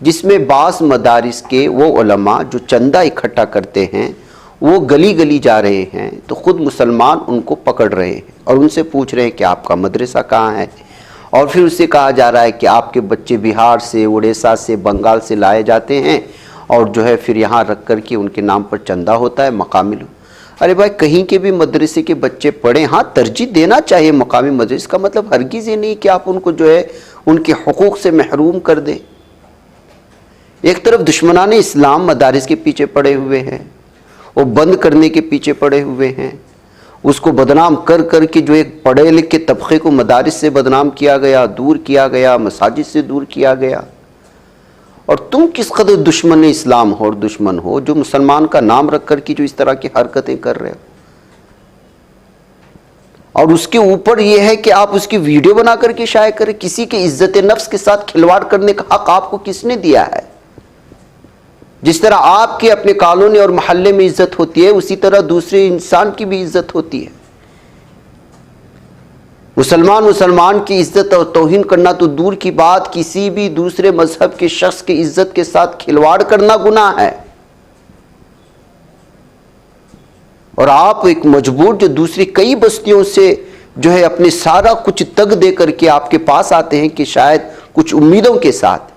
جس میں بعض مدارس کے وہ علماء جو چندہ اکٹھا کرتے ہیں وہ گلی گلی جا رہے ہیں تو خود مسلمان ان کو پکڑ رہے ہیں اور ان سے پوچھ رہے ہیں کہ آپ کا مدرسہ کہاں ہے، اور پھر اس سے کہا جا رہا ہے کہ آپ کے بچے بہار سے، اڑیسہ سے، بنگال سے لائے جاتے ہیں اور جو ہے پھر یہاں رکھ کر کے ان کے نام پر چندہ ہوتا ہے مقامی لوگ۔ ارے بھائی کہیں کے بھی مدرسے کے بچے پڑھیں، ہاں ترجیح دینا چاہیے مقامی مدرسے کا، مطلب ہرگز یہ نہیں کہ آپ ان کو جو ہے ان کے حقوق سے محروم کر دیں۔ ایک طرف دشمنان اسلام مدارس کے پیچھے پڑے ہوئے ہیں، وہ بند کرنے کے پیچھے پڑے ہوئے ہیں، اس کو بدنام کر کر کے جو ایک پڑھے لکھے طبقے کو مدارس سے بدنام کیا گیا، دور کیا گیا، مساجد سے دور کیا گیا۔ اور تم کس قدر دشمن اسلام ہو اور دشمن ہو جو مسلمان کا نام رکھ کر کے جو اس طرح کی حرکتیں کر رہے ہو، اور اس کے اوپر یہ ہے کہ آپ اس کی ویڈیو بنا کر کے شائع کریں۔ کسی کے عزت نفس کے ساتھ کھلواڑ کرنے کا حق آپ کو کس نے دیا ہے؟ جس طرح آپ کے اپنے کالونی اور محلے میں عزت ہوتی ہے اسی طرح دوسرے انسان کی بھی عزت ہوتی ہے۔ مسلمان کی عزت اور توہین کرنا تو دور کی بات، کسی بھی دوسرے مذہب کے شخص کی عزت کے ساتھ کھلواڑ کرنا گناہ ہے۔ اور آپ ایک مجبور جو دوسری کئی بستیوں سے جو ہے اپنے سارا کچھ تگ دے کر کے آپ کے پاس آتے ہیں کہ شاید کچھ امیدوں کے ساتھ،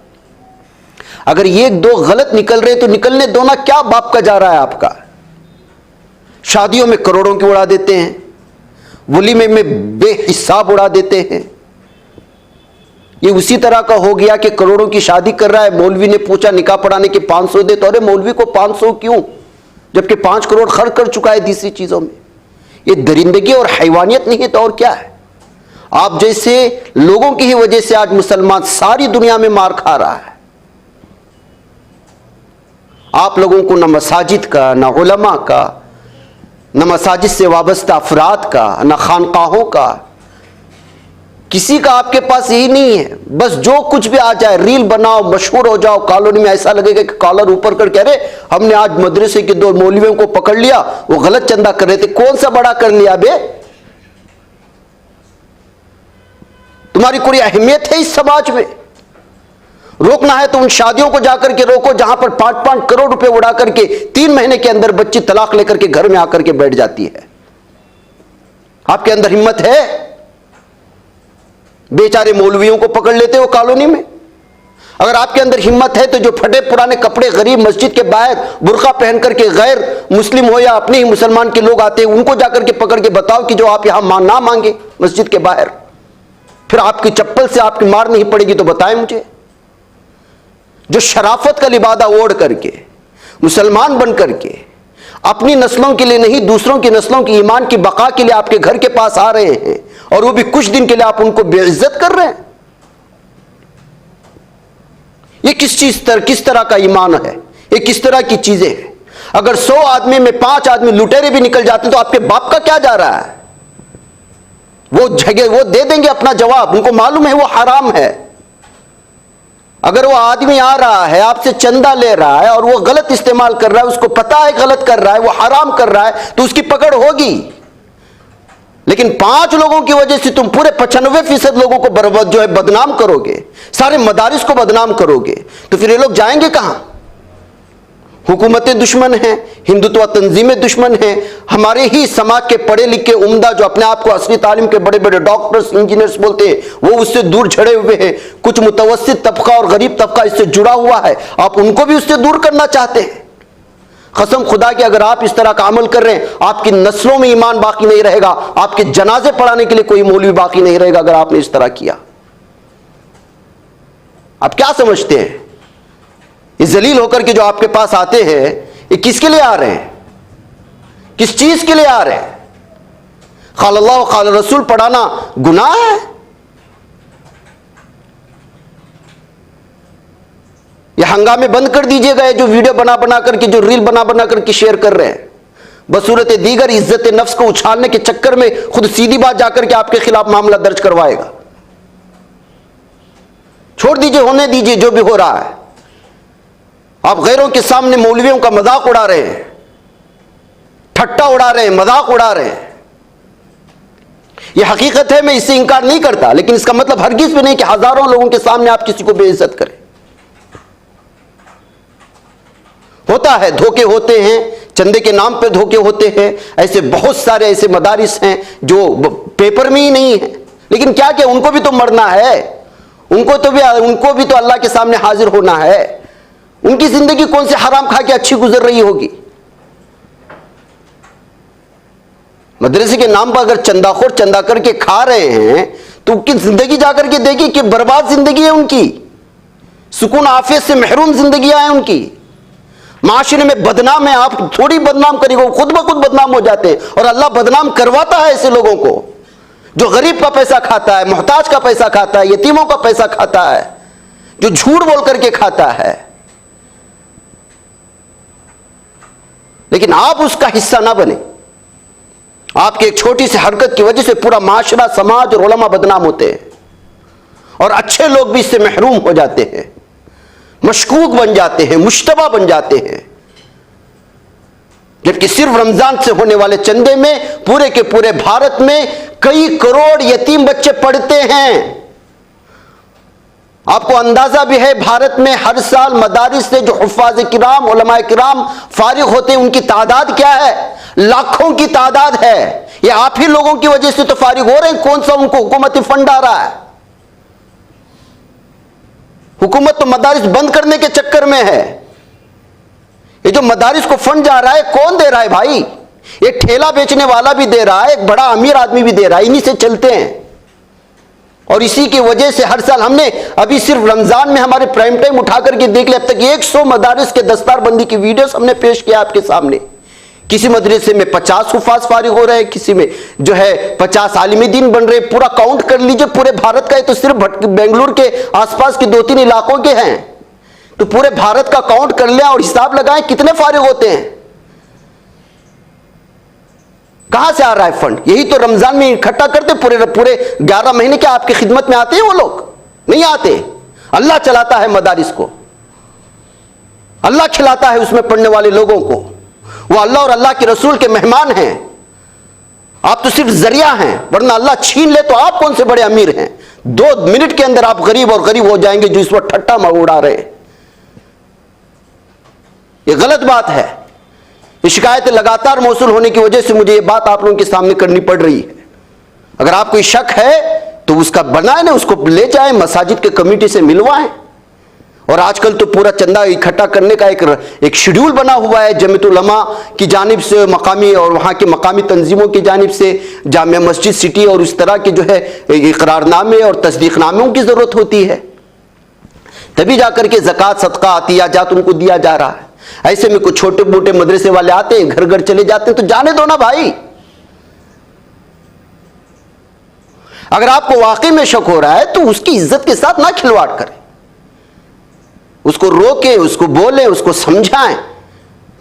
اگر یہ دو غلط نکل رہے تو نکلنے دونا، کیا باپ کا جا رہا ہے آپ کا؟ شادیوں میں کروڑوں کے اڑا دیتے ہیں، ولیمے میں بے حساب اڑا دیتے ہیں۔ یہ اسی طرح کا ہو گیا کہ کروڑوں کی شادی کر رہا ہے، مولوی نے پوچھا نکاح پڑھانے کے 500 دے، تو ارے مولوی کو 500 کیوں جبکہ 5 کروڑ خرچ کر چکا ہے دوسری چیزوں میں۔ یہ درندگی اور حیوانیت نہیں ہے تو اور کیا ہے؟ آپ جیسے لوگوں کی ہی وجہ سے آج مسلمان ساری دنیا میں مار کھا رہا ہے۔ آپ لوگوں کو نہ مساجد کا، نہ علماء کا، نہ مساجد سے وابستہ افراد کا، نہ خانقاہوں کا، کسی کا آپ کے پاس یہی نہیں ہے۔ بس جو کچھ بھی آ جائے ریل بناؤ، مشہور ہو جاؤ، کالونی میں ایسا لگے گا کہ کالر اوپر کر کے، ارے ہم نے آج مدرسے کے 2 مولویوں کو پکڑ لیا، وہ غلط چندہ کر رہے تھے۔ کون سا بڑا کر لیا بے؟ تمہاری کوئی اہمیت ہے اس سماج میں؟ روکنا ہے تو ان شادیوں کو جا کر کے روکو جہاں پر 5-5 کروڑ روپے اڑا کر کے 3 مہینے کے اندر بچی طلاق لے کر کے گھر میں آ کر کے بیٹھ جاتی ہے۔ آپ کے اندر ہمت ہے؟ بیچارے مولویوں کو پکڑ لیتے ہو کالونی میں۔ اگر آپ کے اندر ہمت ہے تو جو پھٹے پرانے کپڑے غریب مسجد کے باہر برقع پہن کر کے غیر مسلم ہو یا اپنے ہی مسلمان کے لوگ آتے ہیں ان کو جا کر کے پکڑ کے بتاؤ کہ جو آپ یہاں نہ مانگے مسجد کے باہر، پھر آپ کی چپل سے آپ کی مار نہیں پڑے گی تو بتائیں مجھے۔ جو شرافت کا لبادہ اوڑھ کر کے مسلمان بن کر کے اپنی نسلوں کے لیے نہیں دوسروں کی نسلوں کی ایمان کی بقا کے لیے آپ کے گھر کے پاس آ رہے ہیں اور وہ بھی کچھ دن کے لیے آپ ان کو بے عزت کر رہے ہیں، یہ کس طرح کا ایمان ہے؟ یہ کس طرح کی چیزیں ہیں؟ اگر 100 آدمی میں 5 آدمی لٹیرے بھی نکل جاتے ہیں تو آپ کے باپ کا کیا جا رہا ہے؟ وہ جگہ وہ دے دیں گے اپنا جواب، ان کو معلوم ہے وہ حرام ہے۔ اگر وہ آدمی آ رہا ہے آپ سے چندہ لے رہا ہے اور وہ غلط استعمال کر رہا ہے، اس کو پتہ ہے غلط کر رہا ہے، وہ حرام کر رہا ہے، تو اس کی پکڑ ہوگی۔ لیکن 5 لوگوں کی وجہ سے تم پورے 95% لوگوں کو جو ہے بدنام کرو گے، سارے مدارس کو بدنام کرو گے، تو پھر یہ لوگ جائیں گے کہاں؟ حکومتیں دشمن ہیں، ہندوتوا تنظیمیں دشمن ہیں، ہمارے ہی سماج کے پڑھے لکھے عمدہ جو اپنے آپ کو عصری تعلیم کے بڑے بڑے ڈاکٹرز انجینئرز بولتے ہیں وہ اس سے دور جھڑے ہوئے ہیں، کچھ متوسط طبقہ اور غریب طبقہ اس سے جڑا ہوا ہے، آپ ان کو بھی اس سے دور کرنا چاہتے ہیں۔ قسم خدا کہ اگر آپ اس طرح کا عمل کر رہے ہیں آپ کی نسلوں میں ایمان باقی نہیں رہے گا، آپ کے جنازے پڑھانے کے لیے کوئی مولوی باقی نہیں رہے گا اگر آپ نے اس طرح کیا۔ آپ کیا سمجھتے ہیں یہ ذلیل ہو کر کے جو آپ کے پاس آتے ہیں یہ کس کے لیے آ رہے ہیں؟ کس چیز کے لیے آ رہے ہیں؟ قال اللہ قال رسول پڑھانا گناہ ہے؟ یہ ہنگامے بند کر دیجئے گا، جو ویڈیو بنا بنا کر کے جو ریل بنا بنا کر کے شیئر کر رہے ہیں بصورت دیگر عزت نفس کو اچھالنے کے چکر میں خود سیدھی بات جا کر کے آپ کے خلاف معاملہ درج کروائے گا۔ چھوڑ دیجئے، ہونے دیجئے جو بھی ہو رہا ہے۔ آپ غیروں کے سامنے مولویوں کا مذاق اڑا رہے ہیں، ٹھٹا اڑا رہے ہیں، مذاق اڑا رہے ہیں۔ یہ حقیقت ہے، میں اس سے انکار نہیں کرتا، لیکن اس کا مطلب ہرگز بھی نہیں کہ ہزاروں لوگوں کے سامنے آپ کسی کو بے عزت کریں۔ ہوتا ہے, دھوکے ہوتے ہیں, چندے کے نام پہ دھوکے ہوتے ہیں. ایسے بہت سارے ایسے مدارس ہیں جو پیپر میں ہی نہیں ہیں, لیکن کیا کہ ان کو بھی تو مرنا ہے, ان کو بھی تو اللہ کے سامنے حاضر ہونا ہے. ان کی زندگی کون سے حرام کھا کے اچھی گزر رہی ہوگی؟ مدرسے کے نام پر اگر چندہ خور چندہ کر کے کھا رہے ہیں تو ان کی زندگی جا کر کے دیکھیں کہ برباد زندگی ہے ان کی, سکون عافیت سے محروم زندگیاں ہیں ان کی. معاشرے میں بدنام ہے, آپ تھوڑی بدنام کریں گے, خود بخود بدنام ہو جاتے ہیں. اور اللہ بدنام کرواتا ہے ایسے لوگوں کو جو غریب کا پیسہ کھاتا ہے, محتاج کا پیسہ کھاتا ہے, یتیموں کا پیسہ کھاتا ہے, جو جھوٹ بول کر کے کھاتا ہے. لیکن آپ اس کا حصہ نہ بنیں. آپ کی ایک چھوٹی سی حرکت کی وجہ سے پورا معاشرہ, سماج اور علماء بدنام ہوتے ہیں, اور اچھے لوگ بھی اس سے محروم ہو جاتے ہیں, مشکوک بن جاتے ہیں, مشتبہ بن جاتے ہیں. جبکہ صرف رمضان سے ہونے والے چندے میں پورے کے پورے بھارت میں کئی کروڑ یتیم بچے پڑھتے ہیں. آپ کو اندازہ بھی ہے بھارت میں ہر سال مدارس سے جو حفاظ کرام, علماء کرام فارغ ہوتے ہیں ان کی تعداد کیا ہے؟ لاکھوں کی تعداد ہے. یہ آپ ہی لوگوں کی وجہ سے تو فارغ ہو رہے ہیں. کون سا ان کو حکومتی فنڈ آ رہا ہے؟ حکومت تو مدارس بند کرنے کے چکر میں ہے. یہ جو مدارس کو فنڈ جا رہا ہے کون دے رہا ہے بھائی؟ ایک ٹھیلا بیچنے والا بھی دے رہا ہے, ایک بڑا امیر آدمی بھی دے رہا ہے, انہی سے چلتے ہیں. اور اسی کی وجہ سے ہر سال ہم نے ابھی صرف رمضان میں ہمارے پرائم ٹائم اٹھا کر کے دیکھ لیا, اب تک 100 مدارس کے دستار بندی کی ویڈیوز ہم نے پیش کیا آپ کے سامنے. کسی مدرسے میں 50 حفاظ فارغ ہو رہے ہیں, کسی میں جو ہے 50 عالم دین بن رہے. پورا کاؤنٹ کر لیجئے پورے بھارت کا, یہ تو صرف بنگلور کے آس پاس کے 2-3 علاقوں کے ہیں, تو پورے بھارت کا کاؤنٹ کر لیں اور حساب لگائیں کتنے فارغ ہوتے ہیں. کہاں سے آ رہا ہے فنڈ؟ یہی تو رمضان میں اکٹھا کرتے, پورے 11 مہینے کے آپ کی خدمت میں آتے ہیں وہ لوگ؟ نہیں آتے. اللہ چلاتا ہے مدارس کو, اللہ کھلاتا ہے اس میں پڑھنے والے لوگوں کو. وہ اللہ اور اللہ کے رسول کے مہمان ہیں, آپ تو صرف ذریعہ ہیں, ورنہ اللہ چھین لے تو آپ کون سے بڑے امیر ہیں. 2 منٹ کے اندر آپ غریب اور غریب ہو جائیں گے جو اس وقت ٹھٹا اڑا رہے ہیں. یہ غلط بات ہے. یہ شکایتیں لگاتار موصول ہونے کی وجہ سے مجھے یہ بات آپ لوگوں کے سامنے کرنی پڑ رہی ہے. اگر آپ کوئی شک ہے تو اس کا بنائیں نا, اس کو لے جائیں, مساجد کے کمیٹی سے ملوائیں. اور آج کل تو پورا چندہ اکٹھا کرنے کا ایک شیڈول بنا ہوا ہے جمعیت علماء کی جانب سے, مقامی اور وہاں کے مقامی تنظیموں کی جانب سے. جامع مسجد سٹی اور اس طرح کے جو ہے اقرار نامے اور تصدیق ناموں کی ضرورت ہوتی ہے, تبھی جا کر کے زکوٰۃ, صدقہ, عطیہ جات ان کو دیا جا رہا ہے. ایسے میں کچھ چھوٹے موٹے مدرسے والے آتے ہیں, گھر گھر چلے جاتے ہیں, تو جانے دو نا بھائی. اگر آپ کو واقعی میں شک ہو رہا ہے تو اس کی عزت کے ساتھ نہ کھلواڑ کریں, اس کو روکیں, اس کو بولیں, اس کو سمجھائیں.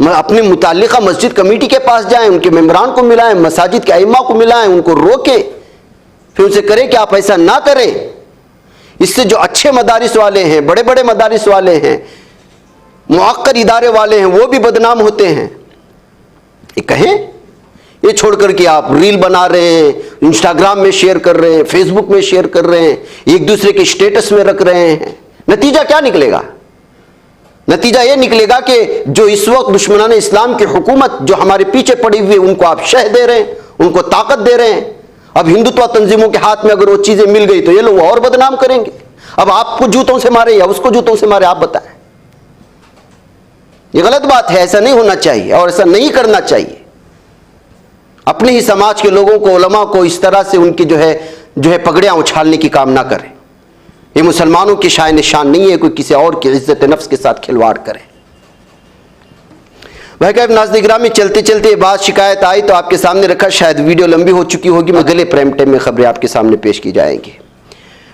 اپنے متعلقہ مسجد کمیٹی کے پاس جائیں, ان کے ممبران کو ملائیں, مساجد کے ائمہ کو ملائیں, ان کو روکیں, پھر ان سے کریں کہ آپ ایسا نہ کریں. اس سے جو اچھے مدارس والے ہیں, بڑے بڑے مدارس والے ہیں, معقر ادارے والے ہیں, وہ بھی بدنام ہوتے ہیں. یہ کہیں, یہ چھوڑ کر کے آپ ریل بنا رہے ہیں, انسٹاگرام میں شیئر کر رہے ہیں, فیس بک میں شیئر کر رہے ہیں, ایک دوسرے کے اسٹیٹس میں رکھ رہے ہیں. نتیجہ کیا نکلے گا؟ نتیجہ یہ نکلے گا کہ جو اس وقت دشمنان اسلام کی حکومت جو ہمارے پیچھے پڑی ہوئی ہے, ان کو آپ شہ دے رہے ہیں, ان کو طاقت دے رہے ہیں. اب ہندوتوا تنظیموں کے ہاتھ میں اگر وہ چیزیں مل گئی تو یہ لوگ اور بدنام کریں گے. اب آپ کو جوتوں سے مارے یا اس کو جوتوں سے مارے, آپ بتائیں. یہ غلط بات ہے, ایسا نہیں ہونا چاہیے اور ایسا نہیں کرنا چاہیے. اپنے ہی سماج کے لوگوں کو, علماء کو اس طرح سے ان کی جو ہے پگڑیاں اچھالنے کی کام نہ کریں. یہ مسلمانوں کی شان نشان نہیں ہے کوئی کسی اور کی عزت نفس کے ساتھ کھلواڑ کرے. بھائی کہ ناظرین گرامی, چلتے چلتے بات شکایت آئی تو آپ کے سامنے رکھا, شاید ویڈیو لمبی ہو چکی ہوگی, میں اگلے پرائم ٹائم میں خبریں آپ کے سامنے پیش کی جائیں گی.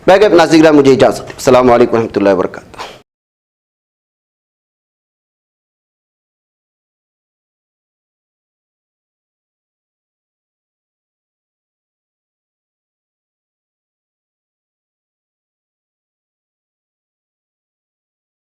بھائی کہ ناظرین گرامی, مجھے اجازت ہے. السلام علیکم ورحمۃ اللہ وبرکاتہ.